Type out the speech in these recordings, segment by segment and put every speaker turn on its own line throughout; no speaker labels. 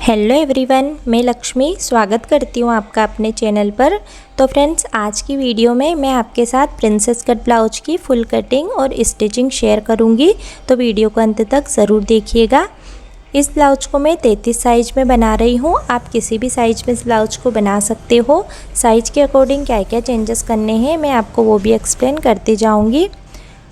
Hello everyone, मैं लक्ष्मी स्वागत करती हूँ आपका अपने चैनल पर। तो फ्रेंड्स, आज की वीडियो में मैं आपके साथ प्रिंसेस कट ब्लाउज की फुल कटिंग और स्टिचिंग शेयर करूँगी। तो वीडियो को अंत तक ज़रूर देखिएगा। इस ब्लाउज को मैं 33 साइज में बना रही हूँ। आप किसी भी साइज में इस ब्लाउज को बना सकते हो। साइज के अकॉर्डिंग क्या क्या चेंजेस करने हैं मैं आपको वो भी एक्सप्लेन करती जाऊँगी।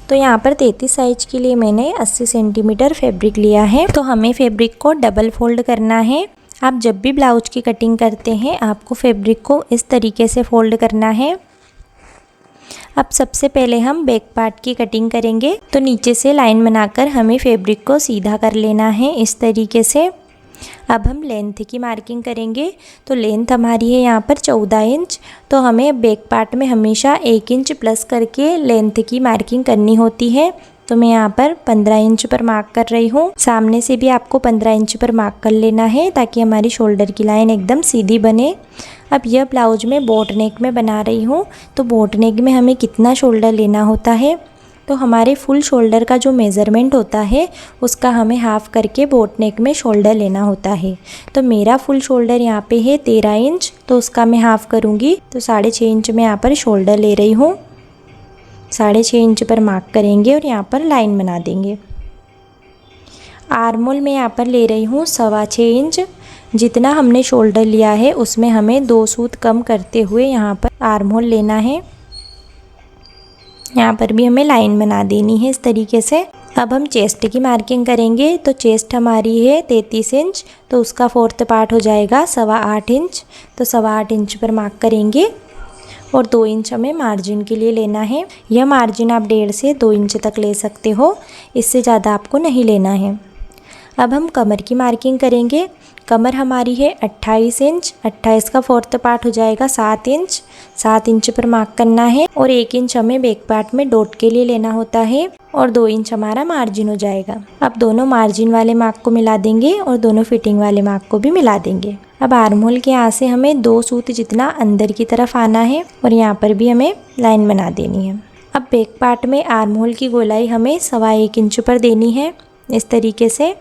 तो यहाँ पर 33 साइज के लिए मैंने 80 सेंटीमीटर फैब्रिक लिया है। तो हमें फैब्रिक को डबल फोल्ड करना है। आप जब भी ब्लाउज की कटिंग करते हैं आपको फैब्रिक को इस तरीके से फोल्ड करना है। अब सबसे पहले हम बैक पार्ट की कटिंग करेंगे। तो नीचे से लाइन बनाकर हमें फैब्रिक को सीधा कर लेना है इस तरीके से। अब हम लेंथ की मार्किंग करेंगे। तो लेंथ हमारी है यहाँ पर 14 इंच। तो हमें बैक पार्ट में हमेशा 1 इंच प्लस करके लेंथ की मार्किंग करनी होती है। तो मैं यहाँ पर 15 इंच पर मार्क कर रही हूँ। सामने से भी आपको 15 इंच पर मार्क कर लेना है ताकि हमारी शोल्डर की लाइन एकदम सीधी बने। अब यह ब्लाउज मैं बोट नेक में बना रही हूँ। तो बोट नेक में हमें कितना शोल्डर लेना होता है, तो हमारे फुल शोल्डर का जो मेज़रमेंट होता है उसका हमें हाफ़ करके बोट नेक में शोल्डर लेना होता है। तो मेरा फुल शोल्डर यहाँ पे है 13 इंच, तो उसका मैं हाफ़ करूँगी। तो 6.5 इंच में यहाँ पर शोल्डर ले रही हूँ। 6.5 इंच पर मार्क करेंगे और यहाँ पर लाइन बना देंगे। आर्म होल में यहाँ पर ले रही हूँ 6.25 इंच। जितना हमने शोल्डर लिया है उसमें हमें 2 सूत कम करते हुए यहाँ पर आर्म होल लेना है। यहाँ पर भी हमें लाइन बना देनी है इस तरीके से। अब हम चेस्ट की मार्किंग करेंगे। तो चेस्ट हमारी है 33 इंच, तो उसका 4th पार्ट हो जाएगा 8.25 इंच। तो 8.25 इंच पर मार्क करेंगे और 2 इंच हमें मार्जिन के लिए लेना है। यह मार्जिन आप 1.5 से 2 इंच तक ले सकते हो, इससे ज़्यादा आपको नहीं लेना है। अब हम कमर की मार्किंग करेंगे। कमर हमारी है 28 इंच। 28 का 4th पार्ट हो जाएगा 7 इंच। 7 इंच पर मार्क करना है और 1 इंच हमें बैक पार्ट में डॉट के लिए लेना होता है और 2 इंच हमारा मार्जिन हो जाएगा। अब दोनों मार्जिन वाले मार्क को मिला देंगे और दोनों फिटिंग वाले मार्क को भी मिला देंगे। अब आर्म होल के यहाँ से हमें 2 सूत जितना अंदर की तरफ आना है और यहाँ पर भी हमें लाइन बना देनी है। अब बैक पार्ट में आर्म होल की गोलाई हमें 1.25 इंच पर देनी है। इस तरीके से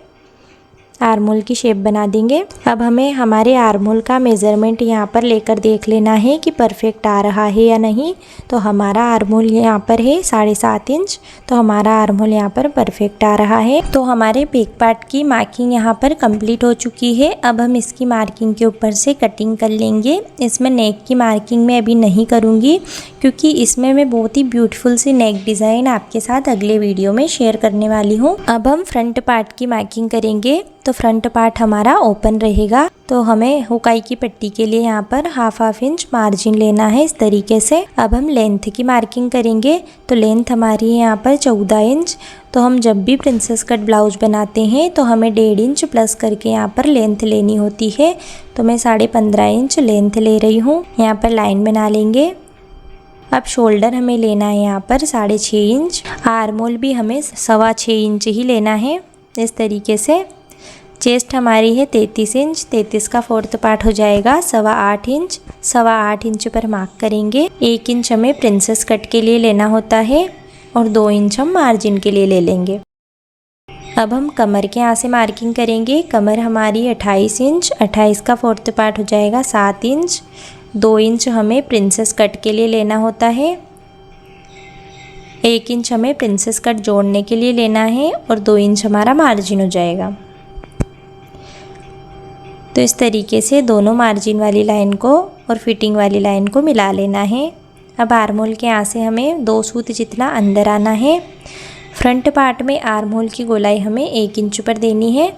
आर्म होल की शेप बना देंगे। अब हमें हमारे आर्म होल का मेज़रमेंट यहाँ पर लेकर देख लेना है कि परफेक्ट आ रहा है या नहीं। तो हमारा आर्म होल यहाँ पर है 7.5 इंच। तो हमारा आर्म होल यहाँ पर परफेक्ट आ रहा है। तो हमारे बैक पार्ट की मार्किंग यहाँ पर कंप्लीट हो चुकी है। अब हम इसकी मार्किंग के ऊपर से कटिंग कर लेंगे। इसमें नेक की मार्किंग मैं अभी नहीं करूँगी क्योंकि इसमें मैं बहुत ही ब्यूटीफुल सी नेक डिज़ाइन आपके साथ अगले वीडियो में शेयर करने वाली हूँ। अब हम फ्रंट पार्ट की मार्किंग करेंगे। तो फ्रंट पार्ट हमारा ओपन रहेगा। तो हमें हुकाई की पट्टी के लिए यहाँ पर 1/2 इंच मार्जिन लेना है इस तरीके से। अब हम लेंथ की मार्किंग करेंगे। तो लेंथ हमारी है यहाँ पर 14 इंच। तो हम जब भी प्रिंसेस कट ब्लाउज बनाते हैं तो हमें 1.5 इंच प्लस करके यहाँ पर लेंथ लेनी होती है। तो मैं 15.5 इंच लेंथ ले रही हूँ। यहाँ पर लाइन बना लेंगे। अब शोल्डर हमें लेना है यहाँ पर 6.5 इंच। आर्म होल भी हमें 6.25 इंच ही लेना है इस तरीके से। चेस्ट हमारी है 33 इंच। 33 का 4th पार्ट हो जाएगा 8.25 इंच। 8.25 इंच पर मार्क करेंगे। 1 इंच हमें प्रिंसेस कट के लिए लेना होता है और 2 इंच हम मार्जिन के लिए ले लेंगे। अब हम कमर के यहाँ से मार्किंग करेंगे। कमर हमारी 28 इंच। 28 का 4th पार्ट हो जाएगा 7 इंच। 2 इंच हमें प्रिंसेस कट के लिए लेना होता है। 1 इंच हमें प्रिंसेस कट जोड़ने के लिए लेना है और 2 इंच हमारा मार्जिन हो जाएगा। तो इस तरीके से दोनों मार्जिन वाली लाइन को और फिटिंग वाली लाइन को मिला लेना है। अब आर्म होल के यहाँ से हमें 2 सूत जितना अंदर आना है। फ्रंट पार्ट में आर्म होल की गोलाई हमें 1 इंच पर देनी है।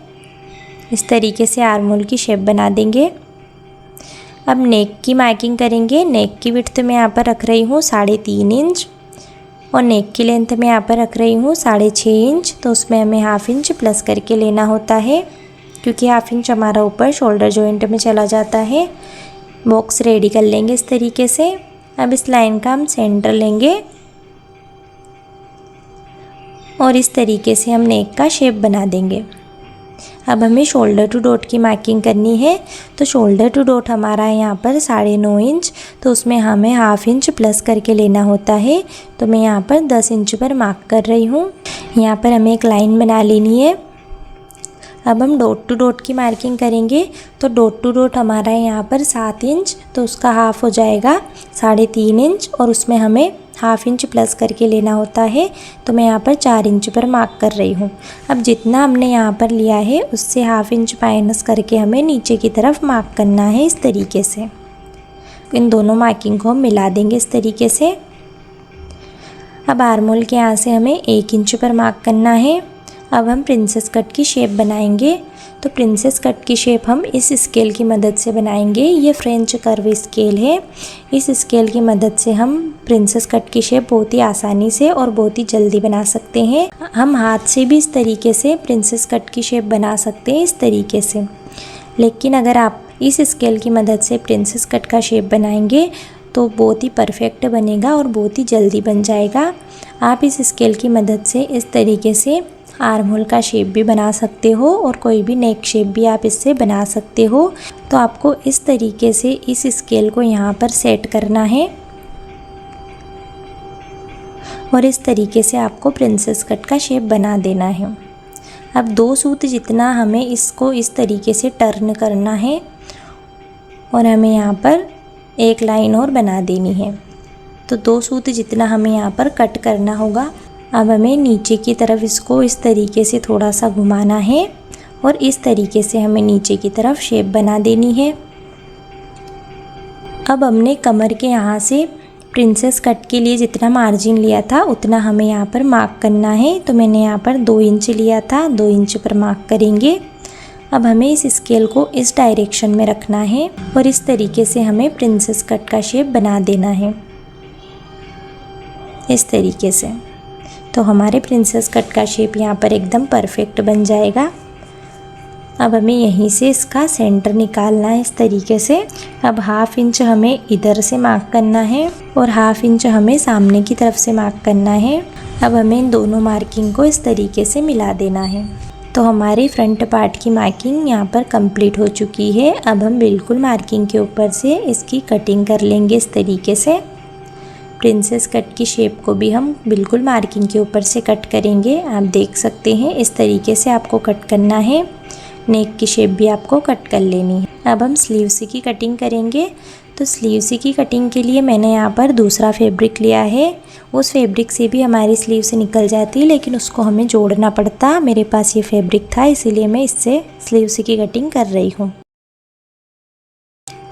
इस तरीके से आर्म होल की शेप बना देंगे। अब नेक की मार्किंग करेंगे। नेक की विड्थ में यहाँ पर रख रही हूँ 3.5 इंच और नेक की लेंथ में यहाँ पर रख रही हूँ 6.5 इंच। तो उसमें हमें 1/2 इंच प्लस करके लेना होता है क्योंकि 1/2 इंच हमारा ऊपर शोल्डर जॉइंट में चला जाता है। बॉक्स रेडी कर लेंगे इस तरीके से। अब इस लाइन का हम सेंटर लेंगे और इस तरीके से हम नेक का शेप बना देंगे। अब हमें शोल्डर टू डॉट की मार्किंग करनी है। तो शोल्डर टू डॉट हमारा है यहाँ पर 9.5 इंच। तो उसमें हमें 1/2 इंच प्लस करके लेना होता है। तो मैं यहाँ पर 10 इंच पर मार्क कर रही हूँ। यहाँ पर हमें एक लाइन बना लेनी है। अब हम डॉट टू डॉट की मार्किंग करेंगे। तो डॉट टू डॉट हमारा है यहाँ पर 7 इंच, तो उसका हाफ हो जाएगा 3.5 इंच, और उसमें हमें हाफ इंच प्लस करके लेना होता है। तो मैं यहाँ पर 4 इंच पर मार्क कर रही हूँ। अब जितना हमने यहाँ पर लिया है उससे हाफ इंच माइनस करके हमें नीचे की तरफ मार्क करना है इस तरीके से। इन दोनों मार्किंग को हम मिला देंगे इस तरीके से। अब आर्महोल के यहाँ से हमें 1 इंच पर मार्क करना है। अब हम प्रिंसेस कट की शेप बनाएंगे। तो प्रिंसेस कट की शेप हम इस स्केल की मदद से बनाएंगे। ये फ्रेंच कर्व स्केल है। इस स्केल की मदद से हम प्रिंसेस कट की शेप बहुत ही आसानी से और बहुत ही जल्दी बना सकते हैं। हम हाथ से भी इस तरीके से प्रिंसेस कट की शेप बना सकते हैं इस तरीके से। लेकिन अगर आप इस स्केल की मदद से प्रिंसेस कट का शेप बनाएंगे तो बहुत ही परफेक्ट बनेगा और बहुत ही जल्दी बन जाएगा। आप इस स्केल की मदद से इस तरीके से आर्महोल का शेप भी बना सकते हो और कोई भी नेक शेप भी आप इससे बना सकते हो। तो आपको इस तरीके से इस स्केल को यहाँ पर सेट करना है और इस तरीके से आपको प्रिंसेस कट का शेप बना देना है। अब 2 सूत जितना हमें इसको इस तरीके से टर्न करना है और हमें यहाँ पर एक लाइन और बना देनी है। तो 2 सूत जितना हमें यहाँ पर कट करना होगा। अब हमें नीचे की तरफ इसको इस तरीके से थोड़ा सा घुमाना है और इस तरीके से हमें नीचे की तरफ शेप बना देनी है। अब हमने कमर के यहाँ से प्रिंसेस कट के लिए जितना मार्जिन लिया था उतना हमें यहाँ पर मार्क करना है। तो मैंने यहाँ पर 2 इंच लिया था, 2 इंच पर मार्क करेंगे। अब हमें इस स्केल को इस डायरेक्शन में रखना है और इस तरीके से हमें प्रिंसेस कट का शेप बना देना है इस तरीके से। तो हमारे प्रिंसेस कट का शेप यहाँ पर एकदम परफेक्ट बन जाएगा। अब हमें यहीं से इसका सेंटर निकालना है इस तरीके से। अब हाफ इंच हमें इधर से मार्क करना है और हाफ इंच हमें सामने की तरफ से मार्क करना है। अब हमें इन दोनों मार्किंग को इस तरीके से मिला देना है। तो हमारी फ्रंट पार्ट की मार्किंग यहाँ पर कंप्लीट हो चुकी है। अब हम बिल्कुल मार्किंग के ऊपर से इसकी कटिंग कर लेंगे इस तरीके से। प्रिंसेस कट की शेप को भी हम बिल्कुल मार्किंग के ऊपर से कट करेंगे। आप देख सकते हैं इस तरीके से आपको कट करना है। नेक की शेप भी आपको कट कर लेनी है। अब हम स्लीव्स की कटिंग करेंगे। तो स्लीव्स की कटिंग के लिए मैंने यहाँ पर दूसरा फैब्रिक लिया है। उस फैब्रिक से भी हमारी स्लीव से निकल जाती, लेकिन उसको हमें जोड़ना पड़ता। मेरे पास ये फैब्रिक था इसीलिए मैं इससे स्लीव्स की कटिंग कर रही हूँ।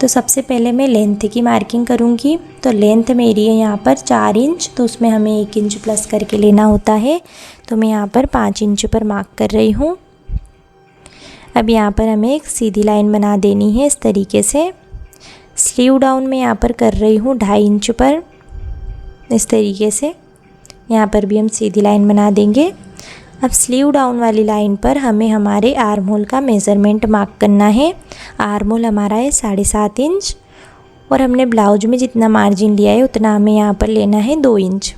तो सबसे पहले मैं लेंथ की मार्किंग करूँगी। तो लेंथ मेरी है यहाँ पर 4 इंच, तो उसमें हमें 1 इंच प्लस करके लेना होता है। तो मैं यहाँ पर 5 इंच पर मार्क कर रही हूँ। अब यहाँ पर हमें एक सीधी लाइन बना देनी है इस तरीके से। स्लीव डाउन में यहाँ पर कर रही हूँ 2.5 इंच पर इस तरीके से। यहाँ पर भी हम सीधी लाइन बना देंगे। अब स्लीव डाउन वाली लाइन पर हमें हमारे आर्म होल का मेज़रमेंट मार्क करना है। आर्म होल हमारा है 7.5 इंच और हमने ब्लाउज में जितना मार्जिन लिया है उतना हमें यहाँ पर लेना है 2 इंच।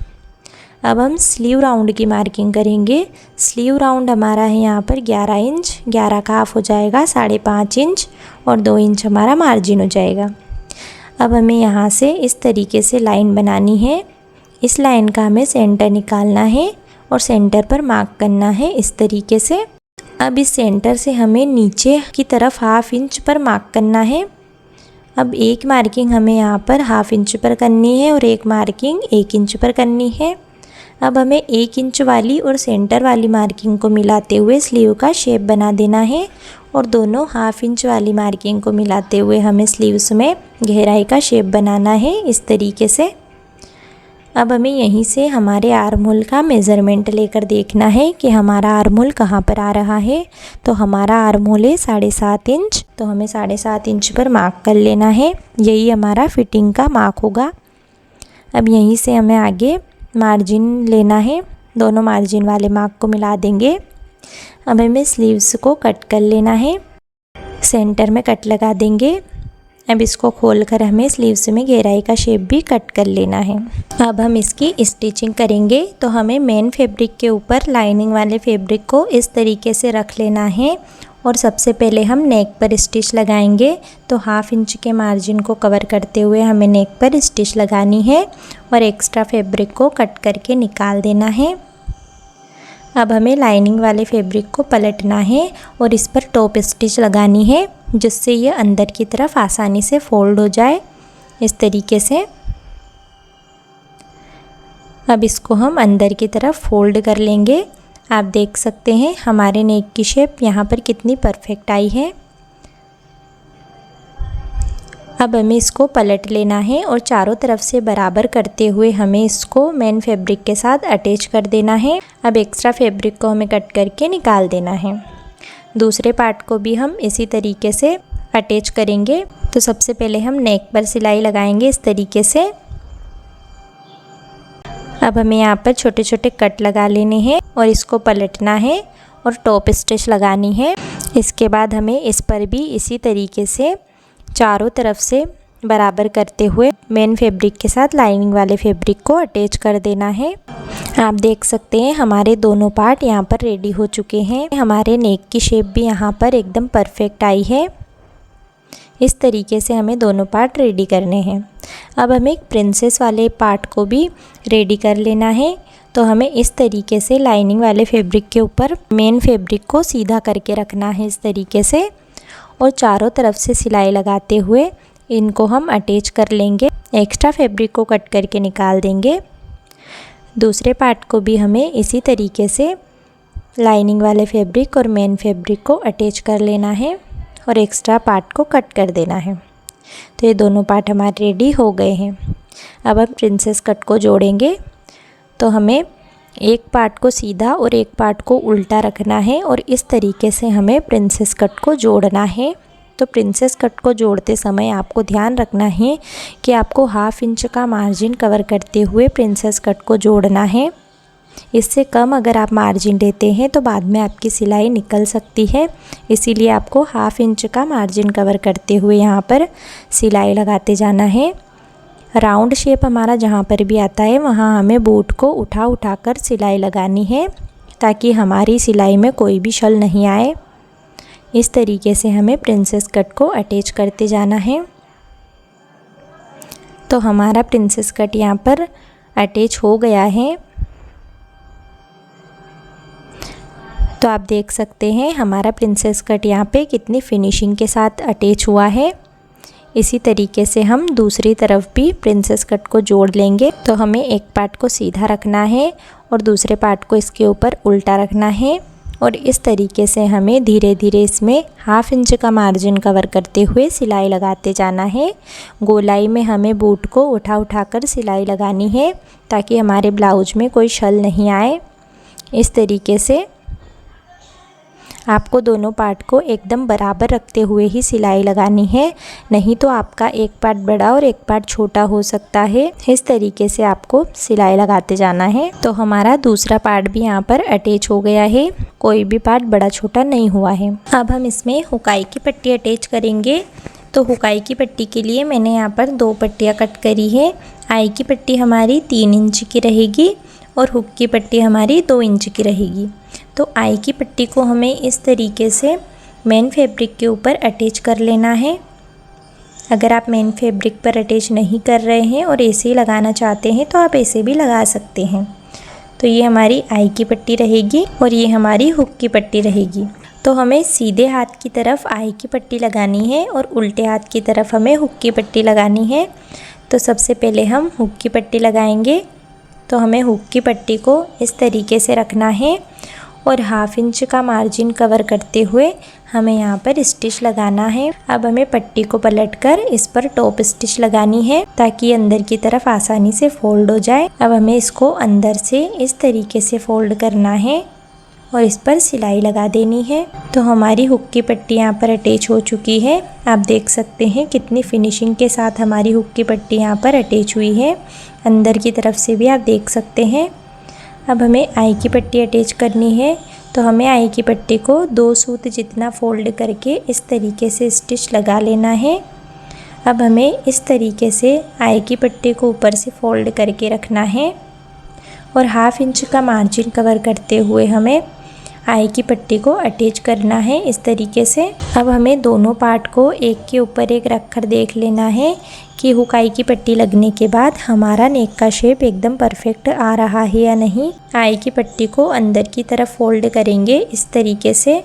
अब हम स्लीव राउंड की मार्किंग करेंगे। स्लीव राउंड हमारा है यहाँ पर 11 इंच, 11 का हाफ हो जाएगा 5.5 इंच और 2 इंच हमारा मार्जिन हो जाएगा। अब हमें यहाँ से इस तरीके से लाइन बनानी है। इस लाइन का हमें सेंटर निकालना है और सेंटर पर मार्क करना है इस तरीके से। अब इस सेंटर से हमें नीचे की तरफ 1/2 इंच पर मार्क करना है। अब एक मार्किंग हमें यहाँ पर 1/2 इंच पर करनी है और एक मार्किंग 1 इंच पर करनी है। अब हमें 1 इंच वाली और सेंटर वाली मार्किंग को मिलाते हुए स्लीव का शेप बना देना है और दोनों 1/2 इंच वाली मार्किंग को मिलाते हुए हमें स्लीव्स में गहराई का शेप बनाना है इस तरीके से। अब हमें यहीं से हमारे आर्म होल का मेज़रमेंट लेकर देखना है कि हमारा आर्म होल कहाँ पर आ रहा है। तो हमारा आर्म होल है 7.5 इंच, तो हमें 7.5 इंच पर मार्क कर लेना है। यही हमारा फिटिंग का मार्क होगा। अब यहीं से हमें आगे मार्जिन लेना है, दोनों मार्जिन वाले मार्क को मिला देंगे। अब हमें स्लीव्स को कट कर लेना है, सेंटर में कट लगा देंगे। अब इसको खोलकर हमें स्लीव्स में गहराई का शेप भी कट कर लेना है। अब हम इसकी स्टिचिंग करेंगे। तो हमें मेन फैब्रिक के ऊपर लाइनिंग वाले फैब्रिक को इस तरीके से रख लेना है और सबसे पहले हम नेक पर स्टिच लगाएंगे। तो 1/2 इंच के मार्जिन को कवर करते हुए हमें नेक पर स्टिच लगानी है और एक्स्ट्रा फैब्रिक को कट करके निकाल देना है। अब हमें लाइनिंग वाले फैब्रिक को पलटना है और इस पर टॉप स्टिच लगानी है, जिससे ये अंदर की तरफ आसानी से फोल्ड हो जाए इस तरीके से। अब इसको हम अंदर की तरफ फोल्ड कर लेंगे। आप देख सकते हैं हमारे नेक की शेप यहाँ पर कितनी परफेक्ट आई है। अब हमें इसको पलट लेना है और चारों तरफ से बराबर करते हुए हमें इसको मेन फैब्रिक के साथ अटैच कर देना है। अब एक्स्ट्रा फैब्रिक को हमें कट करके निकाल देना है। दूसरे पार्ट को भी हम इसी तरीके से अटैच करेंगे। तो सबसे पहले हम नेक पर सिलाई लगाएंगे इस तरीके से। अब हमें यहाँ पर छोटे छोटे कट लगा लेने हैं और इसको पलटना है और टॉप स्टिच लगानी है। इसके बाद हमें इस पर भी इसी तरीके से चारों तरफ से बराबर करते हुए मेन फैब्रिक के साथ लाइनिंग वाले फैब्रिक को अटैच कर देना है। आप देख सकते हैं हमारे दोनों पार्ट यहाँ पर रेडी हो चुके हैं। हमारे नेक की शेप भी यहाँ पर एकदम परफेक्ट आई है। इस तरीके से हमें दोनों पार्ट रेडी करने हैं। अब हमें एक प्रिंसेस वाले पार्ट को भी रेडी कर लेना है। तो हमें इस तरीके से लाइनिंग वाले फैब्रिक के ऊपर मेन फैब्रिक को सीधा करके रखना है इस तरीके से, और चारों तरफ से सिलाई लगाते हुए इनको हम अटैच कर लेंगे। एक्स्ट्रा फैब्रिक को कट करके निकाल देंगे। दूसरे पार्ट को भी हमें इसी तरीके से लाइनिंग वाले फैब्रिक और मेन फैब्रिक को अटैच कर लेना है और एक्स्ट्रा पार्ट को कट कर देना है। तो ये दोनों पार्ट हमारे रेडी हो गए हैं। अब हम प्रिंसेस कट को जोड़ेंगे। तो हमें एक पार्ट को सीधा और एक पार्ट को उल्टा रखना है और इस तरीके से हमें प्रिंसेस कट को जोड़ना है। तो प्रिंसेस कट को जोड़ते समय आपको ध्यान रखना है कि आपको 1/2 इंच का मार्जिन कवर करते हुए प्रिंसेस कट को जोड़ना है। इससे कम अगर आप मार्जिन लेते हैं तो बाद में आपकी सिलाई निकल सकती है। इसीलिए आपको 1/2 इंच का मार्जिन कवर करते हुए यहाँ पर सिलाई लगाते जाना है। राउंड शेप हमारा जहाँ पर भी आता है वहाँ हमें बूट को उठा कर सिलाई लगानी है, ताकि हमारी सिलाई में कोई भी शल नहीं आए। इस तरीके से हमें प्रिंसेस कट को अटैच करते जाना है। तो हमारा प्रिंसेस कट यहाँ पर अटैच हो गया है। तो आप देख सकते हैं हमारा प्रिंसेस कट यहाँ पे कितनी फिनिशिंग के साथ अटैच हुआ है। इसी तरीके से हम दूसरी तरफ भी प्रिंसेस कट को जोड़ लेंगे। तो हमें एक पार्ट को सीधा रखना है और दूसरे पार्ट को इसके ऊपर उल्टा रखना है, और इस तरीके से हमें धीरे धीरे इसमें 1/2 इंच का मार्जिन कवर करते हुए सिलाई लगाते जाना है। गोलाई में हमें बूट को उठा कर सिलाई लगानी है, ताकि हमारे ब्लाउज में कोई शल नहीं आए। इस तरीके से आपको दोनों पार्ट को एकदम बराबर रखते हुए ही सिलाई लगानी है, नहीं तो आपका एक पार्ट बड़ा और एक पार्ट छोटा हो सकता है। इस तरीके से आपको सिलाई लगाते जाना है। तो हमारा दूसरा पार्ट भी यहाँ पर अटैच हो गया है, कोई भी पार्ट बड़ा छोटा नहीं हुआ है। अब हम इसमें हुकाई की पट्टी अटैच करेंगे। तो हुकाई की पट्टी के लिए मैंने यहाँ पर 2 पट्टियाँ कट करी है। आई की पट्टी हमारी 3 इंच की रहेगी और हुक की पट्टी हमारी 2 इंच की रहेगी। तो आई की पट्टी को हमें इस तरीके से मेन फैब्रिक के ऊपर अटैच कर लेना है। अगर आप मेन फैब्रिक पर अटैच नहीं कर रहे हैं और ऐसे ही लगाना चाहते हैं तो आप ऐसे भी लगा सकते हैं। तो ये हमारी आई की पट्टी रहेगी और ये हमारी हुक की पट्टी रहेगी। तो हमें सीधे हाथ की तरफ आई की पट्टी लगानी है और उल्टे हाथ की तरफ हमें हुक की पट्टी लगानी है। तो सबसे पहले हम हुक की पट्टी लगाएंगे। तो हमें हुक की पट्टी को इस तरीके से रखना है और 1/2 इंच का मार्जिन कवर करते हुए हमें यहाँ पर स्टिच लगाना है। अब हमें पट्टी को पलटकर इस पर टॉप स्टिच लगानी है, ताकि अंदर की तरफ आसानी से फोल्ड हो जाए। अब हमें इसको अंदर से इस तरीके से फोल्ड करना है और इस पर सिलाई लगा देनी है। तो हमारी हुक की पट्टी यहाँ पर अटैच हो चुकी है। आप देख सकते हैं कितनी फिनिशिंग के साथ हमारी हुक की पट्टी यहाँ पर अटैच हुई है। अंदर की तरफ से भी आप देख सकते हैं। अब हमें आई की पट्टी अटैच करनी है। तो हमें आई की पट्टी को 2 सूत जितना फोल्ड करके इस तरीके से स्टिच लगा लेना है। अब हमें इस तरीके से आई की पट्टी को ऊपर से फोल्ड करके रखना है और 1/2 इंच का मार्जिन कवर करते हुए हमें आई की पट्टी को अटैच करना है इस तरीके से। अब हमें दोनों पार्ट को एक के ऊपर एक रख कर देख लेना है कि हुक आई की पट्टी लगने के बाद हमारा नेक का शेप एकदम परफेक्ट आ रहा है या नहीं। आई की पट्टी को अंदर की तरफ फोल्ड करेंगे इस तरीके से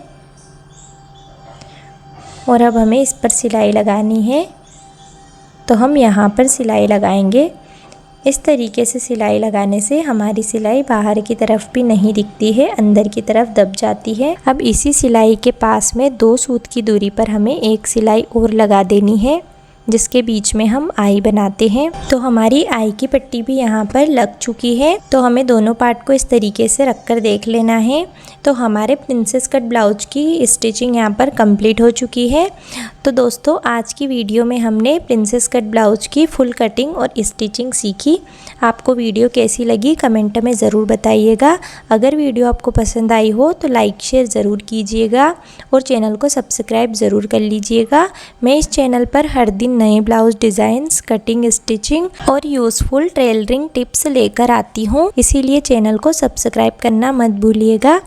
और अब हमें इस पर सिलाई लगानी है, तो हम यहाँ पर सिलाई लगाएंगे। इस तरीके से सिलाई लगाने से हमारी सिलाई बाहर की तरफ भी नहीं दिखती है, अंदर की तरफ दब जाती है। अब इसी सिलाई के पास में 2 सूत की दूरी पर हमें एक सिलाई और लगा देनी है, जिसके बीच में हम आई बनाते हैं। तो हमारी आई की पट्टी भी यहाँ पर लग चुकी है, तो हमें दोनों पार्ट को इस तरीके से रख कर देख लेना है। तो हमारे प्रिंसेस कट ब्लाउज की स्टिचिंग यहाँ पर कंप्लीट हो चुकी है। तो दोस्तों आज की वीडियो में हमने प्रिंसेस कट ब्लाउज की फुल कटिंग और स्टिचिंग सीखी। आपको वीडियो कैसी लगी कमेंट में ज़रूर बताइएगा। अगर वीडियो आपको पसंद आई हो तो लाइक शेयर ज़रूर कीजिएगा और चैनल को सब्सक्राइब ज़रूर कर लीजिएगा। मैं इस चैनल पर हर दिन नए ब्लाउज डिज़ाइंस, कटिंग, स्टिचिंग और यूज़फुल टेलरिंग टिप्स लेकर आती हूँ, इसीलिए चैनल को सब्सक्राइब करना मत भूलिएगा।